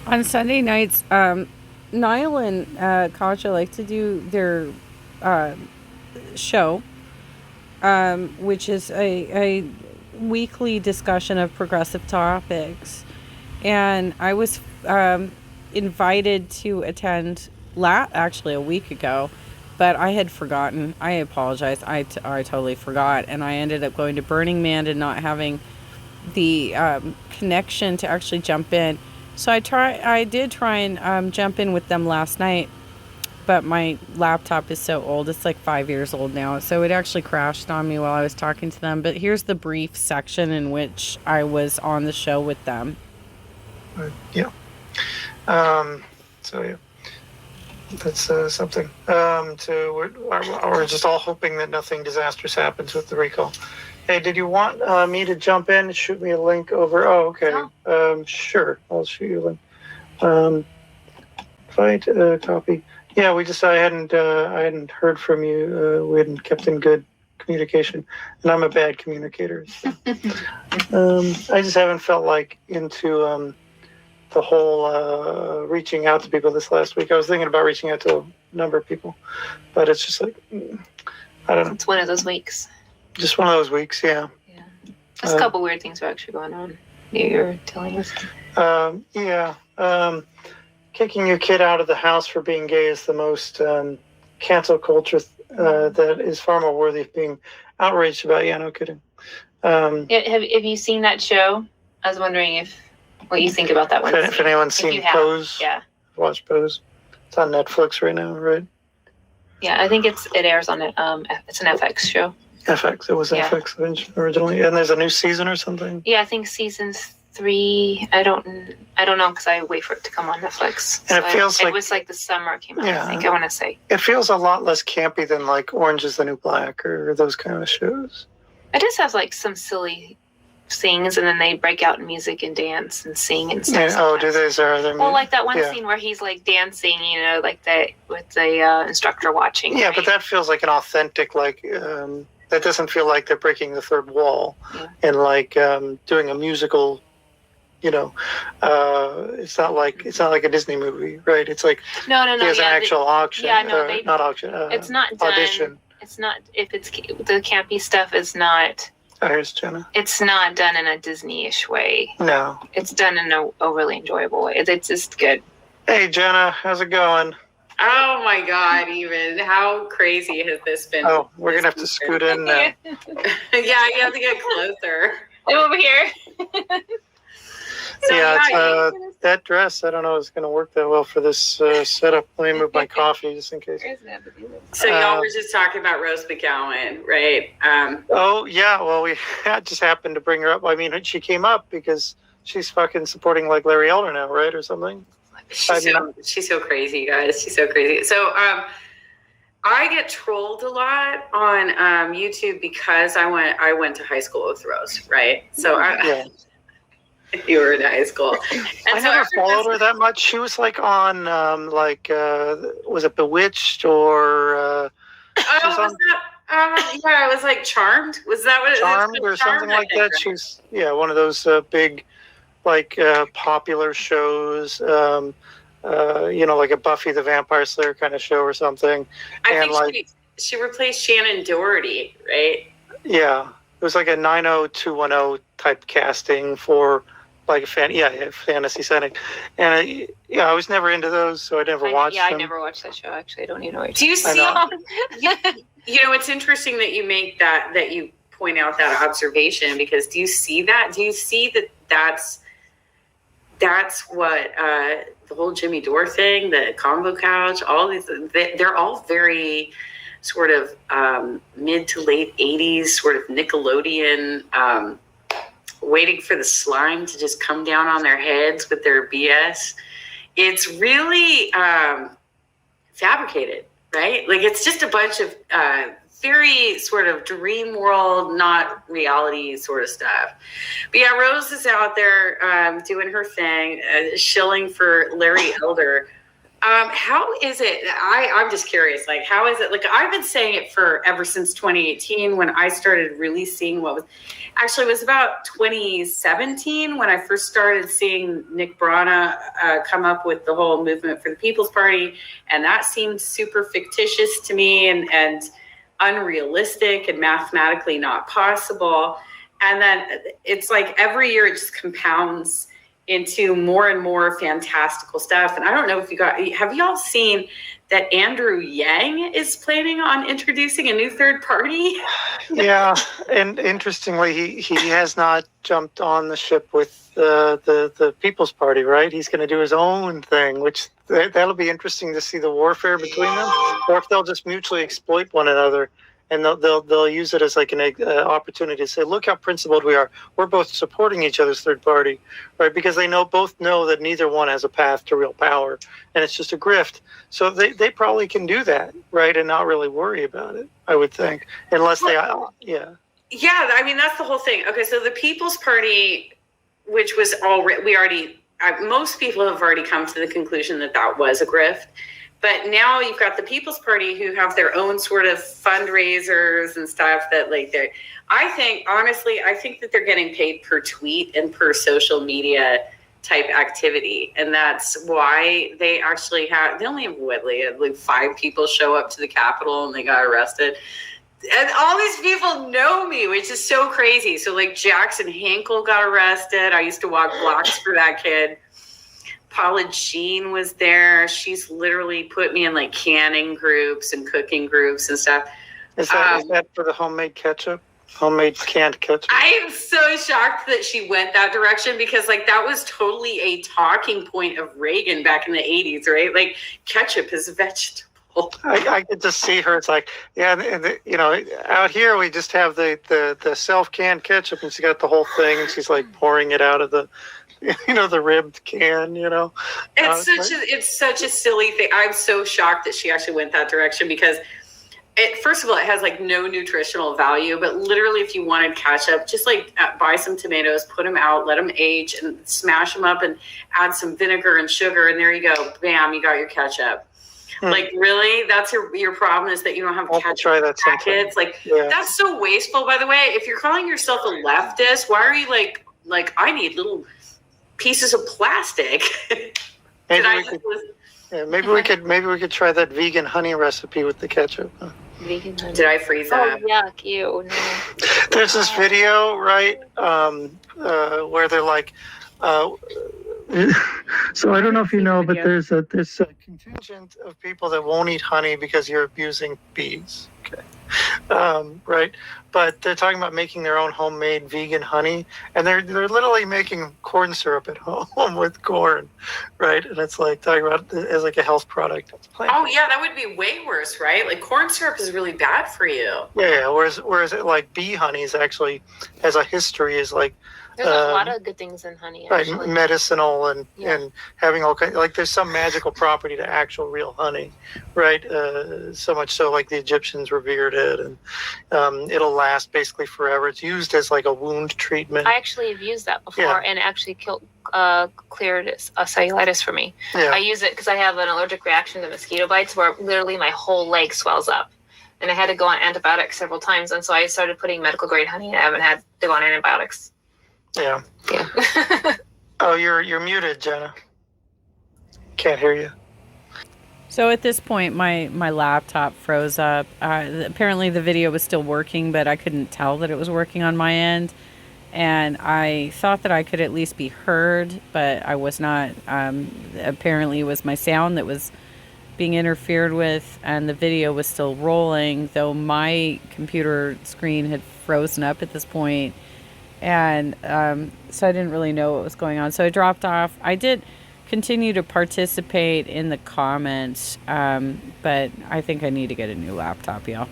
On Sunday nights, Niall and Caja like to do their uh, show, which is a weekly discussion of progressive topics. And I was invited to attend actually a week ago, but I had forgotten. I apologize. I totally forgot, and I ended up going to Burning Man and not having the connection to actually jump in. So I did try and jump in with them last night, but my laptop is so old. It's like 5 years old now. So it actually crashed on me while I was talking to them. But here's the brief section in which I was on the show with them. Yeah. So yeah, that's something. We're just all hoping that nothing disastrous happens with the recall. Hey, did you want me to jump in and shoot me a link over? Oh, okay. No. Sure, I'll shoot you a link. Fight copy. Yeah, I hadn't heard from you. We hadn't kept in good communication, and I'm a bad communicator. So. I just haven't felt like into the whole reaching out to people this last week. I was thinking about reaching out to a number of people, but it's just like, I don't know. It's one of those weeks. Just one of those weeks, yeah. Yeah. There's a couple weird things are actually going on. You're telling us. Yeah. Kicking your kid out of the house for being gay is the most cancel culture that is far more worthy of being outraged about. Yeah, no kidding. Have you seen that show? I was wondering what you think about that one. If anyone's seen Pose, yeah. Watch Pose. It's on Netflix right now, right? Yeah, I think it airs on it. It's an FX show. FX. It was FX originally, and there's a new season or something. Yeah, I think season 3. I don't know because I wait for it to come on Netflix. And it feels like it was like the summer it came out. Yeah, I think I want to say it feels a lot less campy than like Orange Is the New Black or those kind of shows. It just has like some silly sings, and then they break out in music and dance and sing and stuff. Yeah, oh, do they? Well, like that one scene where he's like dancing, like that with the instructor watching. Yeah, right? But that feels like an authentic, that doesn't feel like they're breaking the third wall and like doing a musical. It's not like a Disney movie, right? It's like no. There's an actual auction. Yeah, no, not auction. It's not done. Audition. It's not if it's the campy stuff is not. Oh, here's Jenna. It's not done in a Disney-ish way. No. It's done in a really enjoyable way. It's just good. Hey, Jenna, how's it going? Oh my God, even. How crazy has this been? Oh, we're going to have to scoot in now. Yeah, you have to get closer. Over here. That dress, I don't know, is going to work that well for this setup. Let me move my coffee just in case. So y'all were just talking about Rose McGowan, right? Oh, yeah. Well, we just happened to bring her up. I mean, she came up because she's fucking supporting like Larry Elder now, right? Or something. She's so crazy, guys. She's so crazy. So I get trolled a lot on YouTube because I went to high school with Rose, right? So you were in high school. And I never followed her that much. She was like on, was it Bewitched or? Was that? Yeah, it was like Charmed. Was that what it was? Charmed or something like that. Right? She's one of those big, popular shows. Like a Buffy the Vampire Slayer kind of show or something. I think she replaced Shannon Doherty, right? Yeah, it was like a 90210 type casting for. Like a fantasy setting, and I was never into those, so I never watched them. I never watched that show. Actually, I don't even know. Do you see? It's interesting that you make that you point out that observation because do you see that? Do you see that? That's what the whole Jimmy Dore thing, the combo couch, all these. They're all very sort of mid to late '80s, sort of Nickelodeon. Waiting for the slime to just come down on their heads with their BS. It's really fabricated, right? Like it's just a bunch of very sort of dream world, not reality sort of stuff. But yeah, Rose is out there doing her thing, shilling for Larry Elder. How is it? I'm just curious. Like, how is it? Like, I've been saying it for ever since 2018 when I started really seeing what was. Actually, it was about 2017 when I first started seeing Nick Brana come up with the whole movement for the People's Party, and that seemed super fictitious to me and unrealistic and mathematically not possible. And then it's like every year it just compounds into more and more fantastical stuff. And I don't know if have y'all seen that Andrew Yang is planning on introducing a new third party? Yeah, and interestingly, he has not jumped on the ship with the People's Party, right? He's going to do his own thing, which that'll be interesting to see the warfare between them, or if they'll just mutually exploit one another. And they'll use it as like an opportunity to say, look how principled we are. We're both supporting each other's third party, right? Because they both know that neither one has a path to real power, and it's just a grift. So they probably can do that, right, and not really worry about it, I would think, unless yeah. Yeah, I mean, that's the whole thing. Okay, so the People's Party, which was most people have already come to the conclusion that was a grift. But now you've got the People's Party who have their own sort of fundraisers and stuff that I think that they're getting paid per tweet and per social media type activity. And that's why they only have like 5 people show up to the Capitol and they got arrested. And all these people know me, which is so crazy. So like Jackson Hinkle got arrested. I used to walk blocks for that kid. Paula Jean was there. She's literally put me in like canning groups and cooking groups and stuff. Is that for the homemade canned ketchup? I am so shocked that she went that direction because like that was totally a talking point of Reagan back in the 80s, right? Like ketchup is a vegetable. I could just see her. It's like, yeah, and out here we just have the self-canned ketchup, and she got the whole thing, and she's like pouring it out of the the ribbed can, It's such a silly thing. I'm so shocked that she actually went that direction because first of all, it has like no nutritional value, but literally if you wanted ketchup, just like buy some tomatoes, put them out, let them age and smash them up and add some vinegar and sugar. And there you go. Bam, you got your ketchup. Like really, that's your problem is that you don't have ketchup try that packets. Like that's so wasteful, by the way. If you're calling yourself a leftist, why are you like I need little pieces of plastic? Maybe we could try that vegan honey recipe with the ketchup. Vegan honey. Did I freeze that? Oh yuck! Ew, no. There's this video, right, where they're like, so I don't know if you know, but there's a contingent of people that won't eat honey because you're abusing bees. Okay. Right, but they're talking about making their own homemade vegan honey, and they're literally making corn syrup at home with corn, right? And it's like talking about it as like a health product. Oh yeah, that would be way worse, right? Like corn syrup is really bad for you. Yeah. Whereas it like bee honey is actually has a history is like. There's a lot of good things in honey, actually. Right, medicinal and having all kinds, like there's some magical property to actual real honey, right? So much so like the Egyptians revered it, and it'll last basically forever. It's used as like a wound treatment. I actually have used that before and it actually cleared cellulitis for me. Yeah. I use it because I have an allergic reaction to mosquito bites where literally my whole leg swells up. And I had to go on antibiotics several times, and so I started putting medical grade honey, and I haven't had to go on antibiotics. Yeah. Yeah. Oh, you're muted, Jenna. Can't hear you. So at this point, my laptop froze up. Apparently the video was still working, but I couldn't tell that it was working on my end. And I thought that I could at least be heard, but I was not. Apparently it was my sound that was being interfered with, and the video was still rolling, though my computer screen had frozen up at this point. And so I didn't really know what was going on. So I dropped off. I did continue to participate in the comments, but I think I need to get a new laptop, y'all.